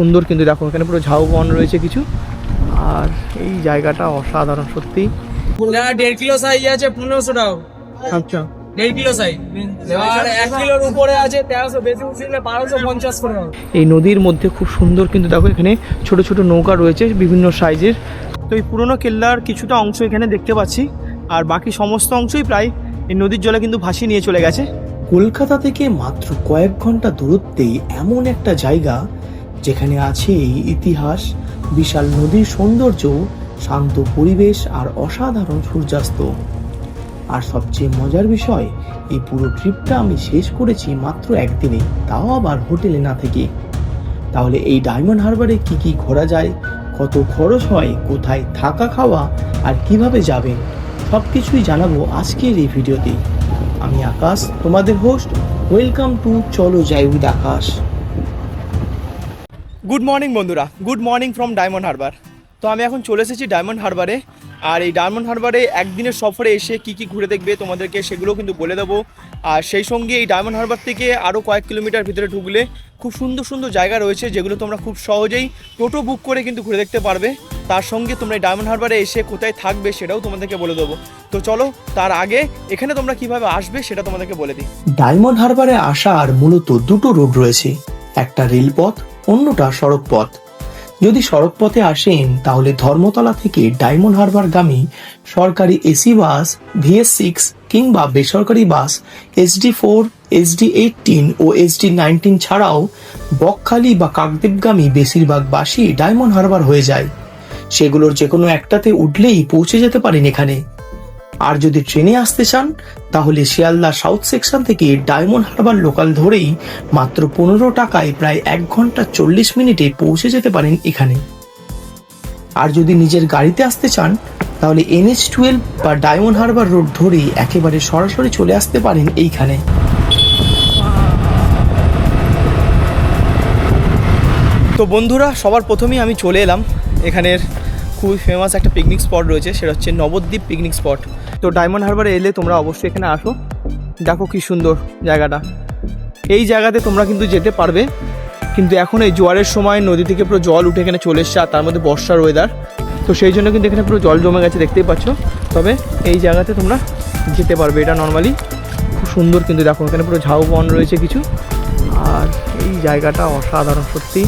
সুন্দর কিন্তু দেখো এখানে পুরো ঝাউবন রয়েছে কিছু। আর এই জায়গাটা অসাধারণ সত্যি। 1.5 কিলো সাইজ আছে 1500 টাকা। আচ্ছা 1.5 কিলো সাইজ আর 1 কিলোর উপরে আছে 1300, বেশি উঠলে 1250 করে হবে। এই নদীর মধ্যে খুব সুন্দর কিন্তু দেখো এখানে ছোট ছোট নৌকা রয়েছে বিভিন্ন সাইজের। তো এই পুরনো কেল্লার কিছুটা অংশ এখানে দেখতে পাচ্ছি, আর বাকি সমস্ত অংশই প্রায় এই নদীর জলে কিন্তু ভাসিয়ে নিয়ে চলে গেছে। কলকাতা থেকে মাত্র কয়েক ঘন্টা দূরত্বেই এমন একটা জায়গা যেখানে আছে এই ইতিহাস, বিশাল নদীর সৌন্দর্য, শান্ত পরিবেশ আর অসাধারণ সূর্যাস্ত। আর সবচেয়ে মজার বিষয়, এই পুরো ট্রিপটা আমি শেষ করেছি মাত্র একদিনে, তাও আবার হোটেলে না থেকে। তাহলে এই ডায়মন্ড হারবারে কি কি ঘোরা যায়, কত খরচ হয়, কোথায় থাকা খাওয়া আর কিভাবে যাবেন, সব কিছুই জানাবো আজকের এই ভিডিওতে। আমি আকাশ, তোমাদের হোস্ট। ওয়েলকাম টু চলো যাই উইথ আকাশ। গুড মর্নিং বন্ধুরা, good morning from diamond Harbour. তো আমি এখন চলে এসেছি ডায়মন্ড হারবারে। আর এই ডায়মন্ড হারবারে একদিনের সফরে এসে কি কি ঘুরে দেখবে তোমাদেরকে সেগুলো কিন্তু বলে দেবো। আর সেই সঙ্গে এই ডায়মন্ড হারবার থেকে আরও কয়েক কিলোমিটার ভিতরে ঢুকলে খুব সুন্দর সুন্দর জায়গা রয়েছে যেগুলো তোমরা খুব সহজেই টোটো বুক করে কিন্তু ঘুরে দেখতে পারবে। তার সঙ্গে তোমরা এই ডায়মন্ড হারবারে এসে কোথায় থাকবে সেটাও তোমাদেরকে বলে দেবো। তো চলো তার আগে এখানে তোমরা কিভাবে আসবে সেটা তোমাদেরকে বলে দিই। ডায়মন্ড হারবারে আসার মূলত দুটো রুট রয়েছে, একটা রেলপথ, অন্যটা সড়ক পথ। যদি সড়ক পথে আসেন তাহলে ধর্মতলা থেকে ডায়মন্ড হারবারগামী সরকারি এসি বাস VS6 কিংবা বেসরকারি বাস SD4, SD18 ও SD19 ছাড়াও বকখালি বা কাকদ্বীপগামী বেশিরভাগ বাসই ডায়মন্ড হারবার হয়ে যায়। সেগুলোর যে কোনো একটাতে উঠলেই পৌঁছে যেতে পারেন এখানে। আর যদি ট্রেনে আসতে চান তাহলে শিয়ালদা সাউথ সেকশন থেকে ডায়মন্ড হারবার লোকাল ধরেই মাত্র 15 টাকায় প্রায় 1 ঘন্টা 40 মিনিটে পৌঁছে যেতে পারেন এখানে। আর যদি নিজের গাড়িতে আসতে চান তাহলে NH12 বা ডায়মন্ড হারবার রোড ধরেই একেবারে সরাসরি চলে আসতে পারেন এইখানে। তো বন্ধুরা, সবার প্রথমেই আমি চলে এলাম এখানের খুবই ফেমাস একটা পিকনিক স্পট রয়েছে, সেটা হচ্ছে নবদ্বীপ পিকনিক স্পট। তো ডায়মন্ড হারবারে এলে তোমরা অবশ্যই এখানে আসো। দেখো কি সুন্দর জায়গাটা। এই জায়গাতে তোমরা কিন্তু যেতে পারবে, কিন্তু এখন এই জোয়ারের সময় নদী থেকে পুরো জল উঠে এখানে চলে এসছে, আর তার মধ্যে বর্ষার ওয়েদার, তো সেই জন্য কিন্তু এখানে পুরো জল জমে গেছে দেখতেই পাচ্ছ। তবে এই জায়গাতে তোমরা যেতে পারবে, এটা নর্মালি খুব সুন্দর কিন্তু দেখো এখানে পুরো ঝাউবন রয়েছে কিছু। আর এই জায়গাটা অসাধারণ সত্যি।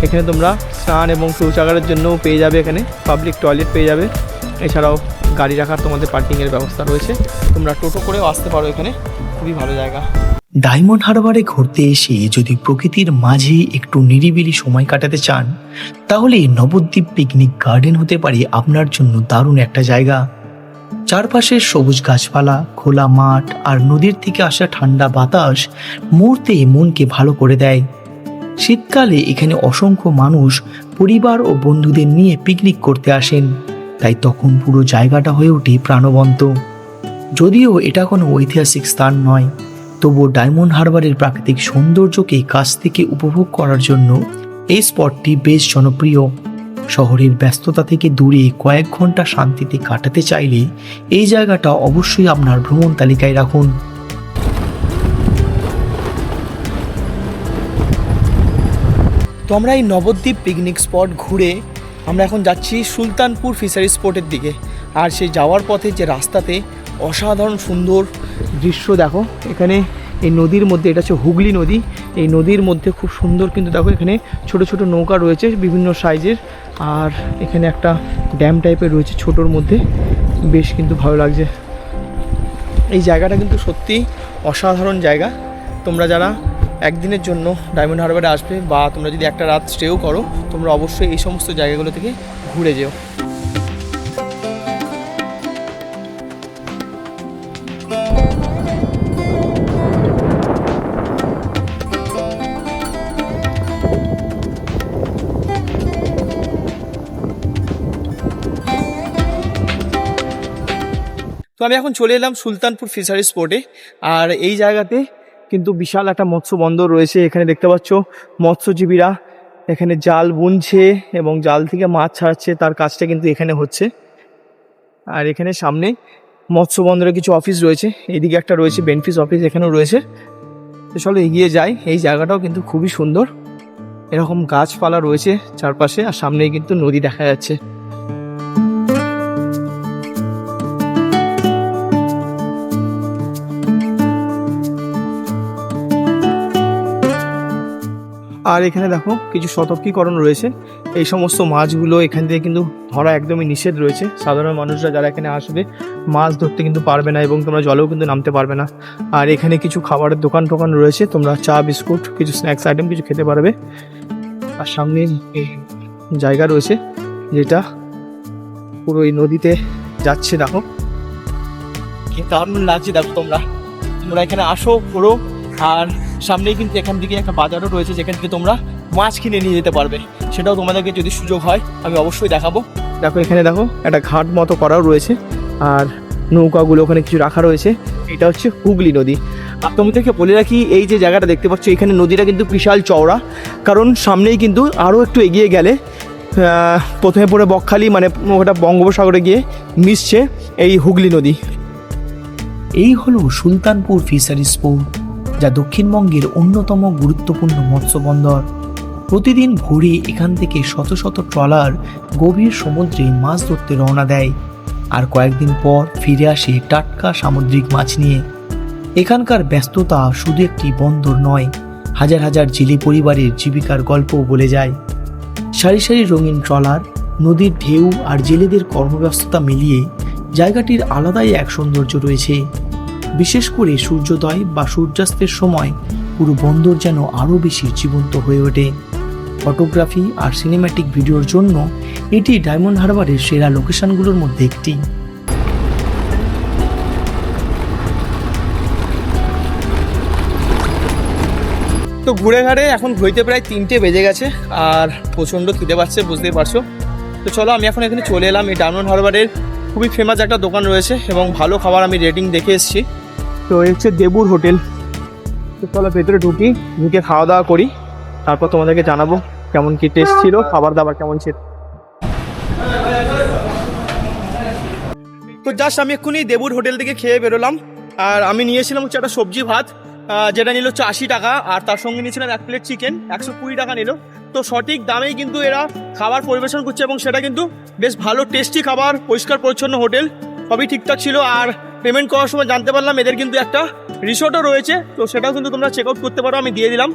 এখানে তোমরা স্নান এবং শৌচাগারের জন্যও পেয়ে যাবে, এখানে পাবলিক টয়লেট পেয়ে যাবে। এছাড়াও গাড়ি রাখার তোমাদের পার্কিংয়ের ব্যবস্থা রয়েছে, তোমরা টোটো করেও আসতে পারো এখানে, খুবই ভালো জায়গা। ডায়মন্ড হারবারে ঘুরতে এসে যদি প্রকৃতির মাঝে একটু নিরিবিলি সময় কাটাতে চান তাহলে নবদ্বীপ পিকনিক গার্ডেন হতে পারে আপনার জন্য দারুণ একটা জায়গা। চারপাশে সবুজ গাছপালা, খোলা মাঠ আর নদীর থেকে আসা ঠান্ডা বাতাস মুহূর্তে মনকে ভালো করে দেয়। শীতকালে এখানে অসংখ্য মানুষ পরিবার ও বন্ধুদের নিয়ে পিকনিক করতে আসেন, তাই তখন পুরো জায়গাটা হয়ে ওঠে প্রাণবন্ত। যদিও এটা কোনো ঐতিহাসিক স্থান নয়, তবুও ডায়মন্ড হারবারের প্রাকৃতিক সৌন্দর্যকে কাছ থেকে উপভোগ করার জন্য এই স্পটটি বেশ জনপ্রিয়। শহরের ব্যস্ততা থেকে দূরে কয়েক ঘন্টা শান্তিতে কাটাতে চাইলে এই জায়গাটা অবশ্যই আপনার ভ্রমণ তালিকায় রাখুন। তো আমরা এই নবদ্বীপ পিকনিক স্পট ঘুরে আমরা এখন যাচ্ছি সুলতানপুর ফিশারি স্পটের দিকে। আর সেই যাওয়ার পথে যে রাস্তাতে অসাধারণ সুন্দর দৃশ্য দেখো, এখানে এই নদীর মধ্যে, এটা হচ্ছে হুগলি নদী, এই নদীর মধ্যে খুব সুন্দর কিন্তু দেখো এখানে ছোট ছোট নৌকা রয়েছে বিভিন্ন সাইজের। আর এখানে একটা ড্যাম টাইপের রয়েছে ছোটোর মধ্যে, বেশ কিন্তু ভালো লাগছে। এই জায়গাটা কিন্তু সত্যি অসাধারণ জায়গা। তোমরা যারা একদিনের জন্য ডায়মন্ড হারবারে আসবে বা তোমরা যদি একটা রাত স্টেও করো, তোমরা অবশ্যই এই সমস্ত জায়গাগুলো থেকে ঘুরে যেও। তো আমি এখন চলে এলাম সুলতানপুর ফিশারি স্পটে। আর এই জায়গাতে কিন্তু বিশাল একটা মৎস্য বন্দর রয়েছে। এখানে দেখতে পাচ্ছ মৎস্যজীবীরা এখানে জাল বুনছে এবং জাল থেকে মাছ ছাড়াচ্ছে, তার কাজটা কিন্তু এখানে হচ্ছে। আর এখানে সামনে মৎস্য বন্দরের কিছু অফিস রয়েছে, এইদিকে একটা রয়েছে বেনফিস অফিস, এখানেও রয়েছে। তো চলো এগিয়ে যাই। এই জায়গাটাও কিন্তু খুবই সুন্দর। এরকম গাছপালা রয়েছে চারপাশে, আর সামনেই কিন্তু নদী দেখা যাচ্ছে। আর এখানে দেখো কিছু সতর্কীকরণ রয়েছে, এই সমস্ত মাছগুলো এখান থেকে কিন্তু ধরা একদমই নিষেধ রয়েছে। সাধারণ মানুষরা যারা এখানে আসবে মাছ ধরতে কিন্তু পারবে না, এবং তোমরা জলেও কিন্তু নামতে পারবে না। আর এখানে কিছু খাবারের দোকান টোকান রয়েছে, তোমরা চা বিস্কুট কিছু স্ন্যাক্স আইটেম কিছু খেতে পারবে। আর সামনে এই জায়গা রয়েছে যেটা পুরো এই নদীতে যাচ্ছে, দেখো কি দারুণ লাগছে। দেখো তোমরা এখানে আসো পুরো, আর সামনেই কিন্তু এখান থেকে একটা বাজারও রয়েছে যেখান থেকে তোমরা মাছ কিনে নিয়ে যেতে পারবে। সেটাও তোমাদেরকে যদি সুযোগ হয় আমি অবশ্যই দেখাবো। দেখো এখানে দেখো একটা ঘাট মতো করাও রয়েছে, আর নৌকাগুলো ওখানে কিছু রাখা রয়েছে। এটা হচ্ছে হুগলি নদী। আর তোমাদেরকে বলে রাখি, এই যে জায়গাটা দেখতে পাচ্ছ এখানে নদীটা কিন্তু বিশাল চওড়া, কারণ সামনেই কিন্তু আরও একটু এগিয়ে গেলে প্রথমে পড়ে বকখালি, মানে ওটা বঙ্গোপসাগরে গিয়ে মিশছে এই হুগলি নদী। এই হলো সুলতানপুর ফিশারিজ পোর্ট, যা দক্ষিণবঙ্গের অন্যতম গুরুত্বপূর্ণ মৎস্য বন্দর। প্রতিদিন ভোরে এখান থেকে শত শত ট্রলার গভীর সমুদ্রে মাছ ধরতে রওনা দেয়, আর কয়েকদিন পর ফিরে আসে টাটকা সামুদ্রিক মাছ নিয়ে। এখানকার ব্যস্ততা শুধু একটি বন্দর নয়, হাজার হাজার জেলে পরিবারের জীবিকার গল্পও বলে যায়। সারি সারি রঙিন ট্রলার, নদীর ঢেউ আর জেলেদের কর্মব্যস্ততা মিলিয়ে জায়গাটির আলাদাই এক সৌন্দর্য রয়েছে। বিশেষ করে সূর্যোদয় বা সূর্যাস্তের সময় পুরো বন্দর যেন আরও বেশি জীবন্ত হয়ে ওঠে। ফটোগ্রাফি আর সিনেম্যাটিক ভিডিওর জন্য এটি ডায়মন্ড হারবারের সেরা লোকেশনগুলোর মধ্যে একটি। তো ঘুরে ঘাড়ে এখন ঘুরতে প্রায় 3টে বেজে গেছে, আর প্রচণ্ড খিদে পাচ্ছে, বুঝতেই পারছো। তো চলো আমি এখন এখানে চলে এলাম। এই ডায়মন্ড হারবারের খুবই ফেমাস একটা দোকান রয়েছে এবং ভালো খাবার আমি রেটিং দেখে এসেছি। তো এই হচ্ছে দেবুর হোটেল। তো চলো ভেতরে ঢুকে খাওয়া দাওয়া করি, তারপর তোমাদেরকে জানাবো কেমন কি টেস্ট ছিল, খাবার দাবার কেমন ছিল। তো জাস্ট আমি এক্ষুনি দেবুর হোটেল থেকে খেয়ে বেরোলাম, আর আমি নিয়েছিলাম হচ্ছে একটা সবজি ভাত, যেটা নিল হচ্ছে 80 টাকা, আর তার সঙ্গে নিয়েছিলাম 1 প্লেট চিকেন, 120 টাকা নিল। তো সঠিক দামেই কিন্তু এরা খাবার পরিবেশন করছে, এবং সেটা কিন্তু বেশ ভালো টেস্টি খাবার, পরিষ্কার পরিচ্ছন্ন হোটেল, সবই ঠিকঠাক ছিল। আর পেমেন্ট করার সময় জানতে পারলাম এদের কিন্তু একটা রিসোর্টও রয়েছে, তো সেটাও কিন্তু তোমরা চেক আউট করতে পারো, আমি দিয়ে দিলাম।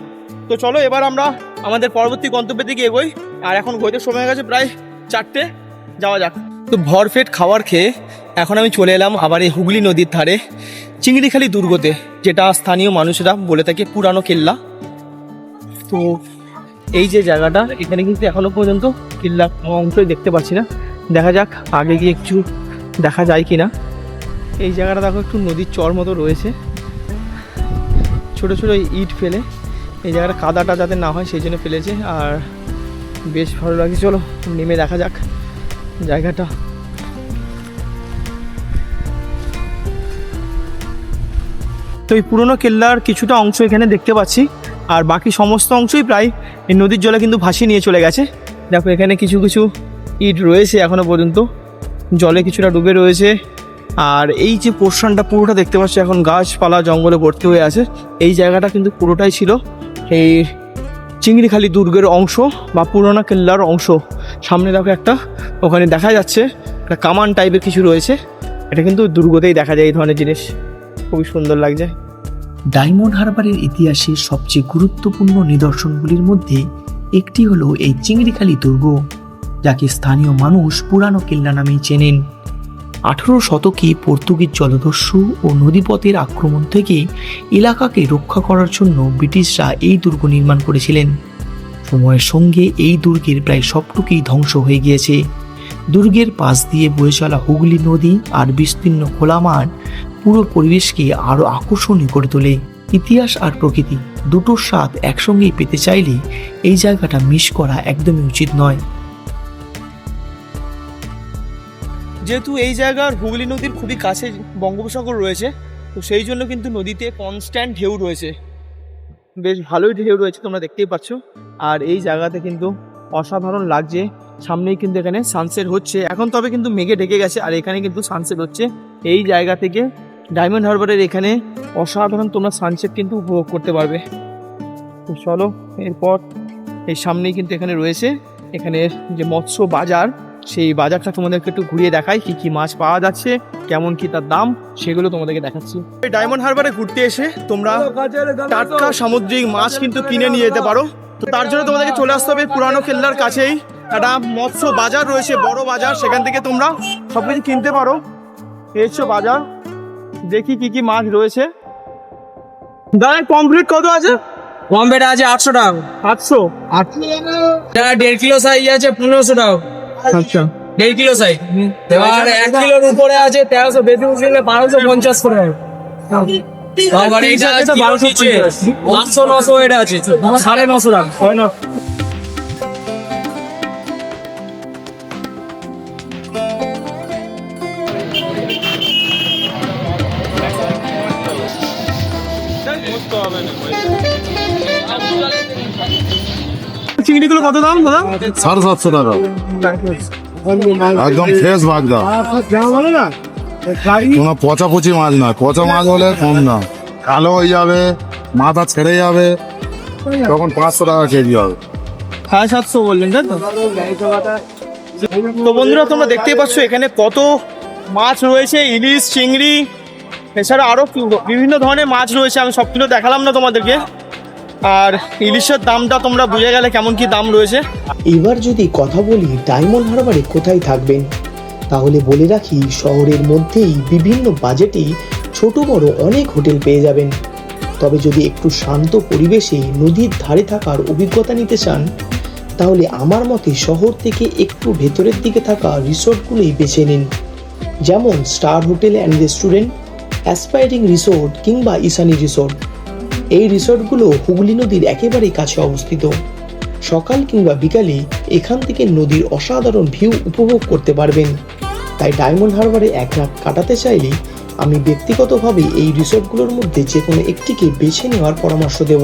তো চলো এবার আমরা আমাদের পরবর্তী গন্তব্যের দিকে এগোই। আর এখন ঘুরতে সময় হয়ে গেছে প্রায় 4টে, যাওয়া যাক। তো ভরপেট খাবার খেয়ে এখন আমি চলে এলাম আবার এই হুগলি নদীর ধারে চিংড়িখালি দুর্গতে, যেটা স্থানীয় মানুষেরা বলে থাকে পুরানো কেল্লা। তো এই যে জায়গাটা, এখানে কিন্তু এখনো পর্যন্ত কেল্লা অংশই দেখতে পাচ্ছি না, দেখা যাক আগে গিয়ে একটু দেখা যায় কিনা। এই জায়গাটা দেখো একটু নদীর চর মতো রয়েছে, ছোট ছোট ইট ফেলে এই জায়গাটা কাদাটা যাতে না হয় সেই জন্য ফেলেছে, আর বেশ ভালো লাগছে। চলো নেমে দেখা যাক জায়গাটা। তো এই পুরনো কেল্লার কিছুটা অংশ এখানে দেখতে পাচ্ছি, আর বাকি সমস্ত অংশই প্রায় এই নদীর জলে কিন্তু ভাসিয়ে নিয়ে চলে গেছে। দেখো এখানে কিছু কিছু ইট রয়েছে এখনো পর্যন্ত, জলে কিছুটা ডুবে রয়েছে। আর এই যে পোর্শনটা পুরোটা দেখতে পাচ্ছি এখন গাছপালা জঙ্গলে ভর্তি হয়ে আছে। এই জায়গাটা কিন্তু পুরোটাই ছিল এই চিংড়িখালি দুর্গের অংশ বা পুরোনো কেল্লার অংশ। সামনে দেখো একটা, ওখানে দেখা যাচ্ছে একটা কামান টাইপের কিছু রয়েছে, এটা কিন্তু দুর্গতেই দেখা যায় এই ধরনের জিনিস, খুবই সুন্দর লাগছে। ডায়মন্ড হারবারের ইতিহাসে সবচেয়ে গুরুত্বপূর্ণ নিদর্শনগুলির মধ্যে একটি হলো এই চিংড়িখালি দুর্গ, যাকে স্থানীয় মানুষ পুরানো কেল্লা নামেই চেনেন। 18 শতকে পর্তুগিজ জলদস্যু ও নদীপথের আক্রমণ থেকে এলাকাকে রক্ষা করার জন্য ব্রিটিশরা এই দুর্গ নির্মাণ করেছিলেন। সময়ের সঙ্গে এই দুর্গের প্রায় সবটুকুই ধ্বংস হয়ে গিয়েছে। দুর্গের পাশ দিয়ে বয়ে চলা হুগলি নদী আর বিস্তীর্ণ খোলা মাঠ পুরো পরিবেশকে আরও আকর্ষণীয় করে তোলে। ইতিহাস আর প্রকৃতি দুটোর স্বাদ একসঙ্গেই পেতে চাইলে এই জায়গাটা মিস করা একদমই উচিত নয়। যেহেতু এই জায়গার হুগলি নদীর খুবই কাছে বঙ্গোপসাগর রয়েছে, তো সেই জন্য কিন্তু নদীতে কনস্ট্যান্ট ঢেউ রয়েছে, বেশ ভালোই ঢেউ রয়েছে, তোমরা দেখতেই পাচ্ছ। আর এই জায়গাতে কিন্তু অসাধারণ লাগছে। সামনেই কিন্তু এখানে সানসেট হচ্ছে এখন, তবে কিন্তু মেঘে ঢেকে গেছে, আর এখানে কিন্তু সানসেট হচ্ছে। এই জায়গা থেকে ডায়মন্ড হারবারের এখানে অসাধারণ তোমরা সানসেট কিন্তু উপভোগ করতে পারবে। তো চলো এরপর এই সামনেই কিন্তু এখানে রয়েছে এখানে যে মৎস্য বাজার, সেই বাজারটা তোমাদেরকে একটু ঘুরিয়ে দেখাই, কি কি মাছ পাওয়া যাচ্ছে, কেমন কি তার দাম, সেগুলো তোমাদেরকে দেখাচ্ছি। এই ডায়মন্ড হারবারে ঘুরতে এসে তোমরা টাটকা সামুদ্রিক মাছ কিন্তু কিনে নিয়ে যেতে পারো। তো তার জন্য তোমাদেরকে চলে আসতে হবে পুরানো কেল্লার কাছেই একটা মৎস্য বাজার রয়েছে, বড় বাজার, সেখান থেকে তোমরা সবকিছু কিনতে পারো। এই হচ্ছে বাজার, দেখি কি কি মাছ রয়েছে। দাদা কমপ্লিট কত আছে? বম্বেটা আছে 800 টাকা। 800? যারা 1.5 কিলো সাইজ আছে 1500 টাকা। আচ্ছা, 1.5 কিলো সাইজ। এবার 1 কিলোর উপরে আছে 1300, বেশি উঠলে 1250 করে হবে। আবার এটা আছে 1250, 800 900 এটা আছে 950 টাকা। হয় না? চিংড়িগুলো কত দাম দাদা? 750 টাকা একদম ফ্রেশ বাগদা। কোনো পচাপচি মাছ নয়, পচা মাছ হলে কম দাম, কালো হয়ে যাবে, মাথা ছেড়ে যাবে, তখন 500 টাকা কেজি হবে। 750 বললেন তাই তো? তো বন্ধুরা তোমরা দেখতেই পাচ্ছ এখানে কত মাছ রয়েছে, ইলিশ, চিংড়ি, এছাড়া আরো বিভিন্ন ধরনের মাছ রয়েছে। আমি সবগুলো দেখালাম না তোমাদেরকে। আর ইলিশের দামটা তোমরা বুঝে গেলে কেমন কি দাম রয়েছে। এবার যদি কথা বলি ডায়মন্ড হারবারে কোথায় থাকবেন, তাহলে বলে রাখি শহরের মধ্যেই বিভিন্ন বাজেটে ছোট বড় অনেক হোটেল পেয়ে যাবেন। তবে যদি একটু শান্ত পরিবেশে নদীর ধারে থাকার অভিজ্ঞতা নিতে চান, তাহলে আমার মতে শহর থেকে একটু ভেতরের দিকে থাকা রিসোর্টগুলোই বেছে নিন, যেমন star hotel and restaurant, aspiring resort কিংবা ইসানি রিসোর্ট। এই রিসোর্টগুলো হুগলি নদীর একেবারেই কাছে অবস্থিত। সকাল কিংবা বিকালে এখান থেকে নদীর অসাধারণ ভিউ উপভোগ করতে পারবেন। তাই ডায়মন্ড হারবারে এক রাত কাটাতে চাইলে আমি ব্যক্তিগতভাবে এই রিসোর্টগুলোর মধ্যে যে কোনো একটিকে বেছে নেওয়ার পরামর্শ দেব।